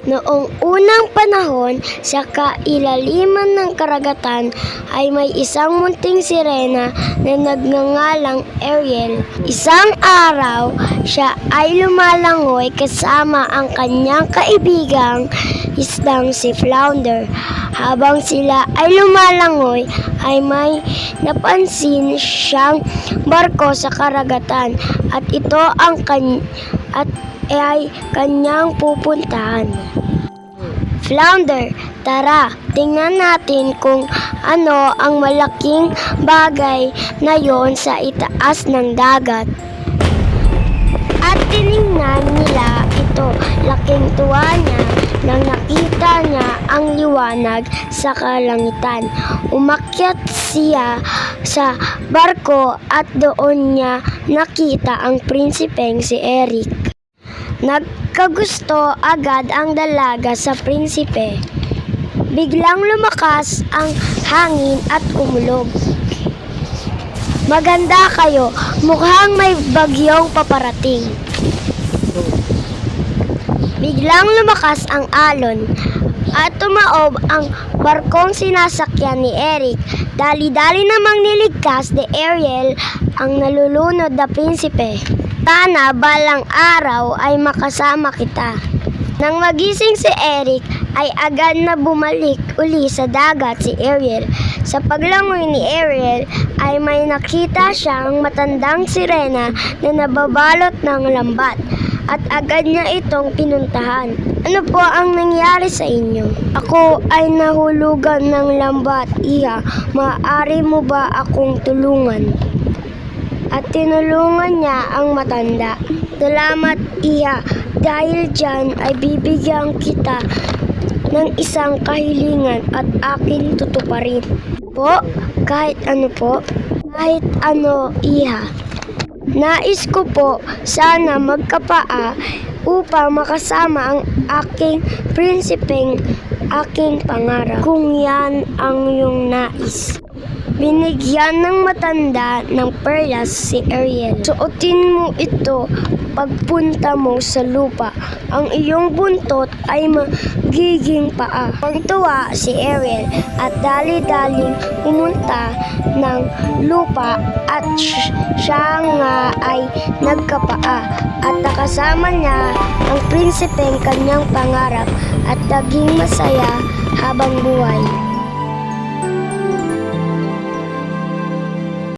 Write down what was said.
Noong unang panahon, sa kailaliman ng karagatan ay may isang munting sirena na nagngangalang Ariel. Isang araw, siya ay lumalangoy kasama ang kanyang kaibigang isdang si Flounder. Habang sila ay lumalangoy, ay may napansin siyang barko sa karagatan at ito ay kanyang pupuntahan. Flounder, tara, tingnan natin kung ano ang malaking bagay na yon sa itaas ng dagat. At tiningnan nila ito. Laking tuwa niya nang nakita niya ang liwanag sa kalangitan. Umakyat siya sa barko at doon niya nakita ang prinsipeng si Eric. Nagkagusto agad ang dalaga sa prinsipe. Biglang lumakas ang hangin at umulog. Maganda kayo, mukhang may bagyong paparating. Biglang lumakas ang alon at tumaob ang barkong sinasakyan ni Eric. Dali-dali namang niligtas ni Ariel ang nalulunod na prinsipe. Sana balang araw ay makasama kita. Nang magising si Eric, ay agad na bumalik uli sa dagat si Ariel. Sa paglangoy ni Ariel, ay may nakita siyang matandang sirena na nababalot ng lambat. At agad niya itong pinuntahan. Ano po ang nangyari sa inyo? Ako ay nahulugan ng lambat, iha. Maaari mo ba akong tulungan? At tinulungan niya ang matanda. Salamat, iha. Dahil dyan ay bibigyan kita ng isang kahilingan at akin tutuparin. Po? Kahit ano po? Kahit ano, iha. Nais ko po sana magkapaa upang makasama ang aking prinsipeng aking pangarap. Kung yan ang iyong nais. Binigyan ng matanda ng perlas si Ariel. Suotin mo ito pagpunta mo sa lupa. Ang iyong buntot ay magiging paa. Pagtuwa si Ariel at dali-daling pumunta ng lupa at siya nga ay nagkapaa. At nakasama niya ang prinsipeng kanyang pangarap at naging masaya habang buhay.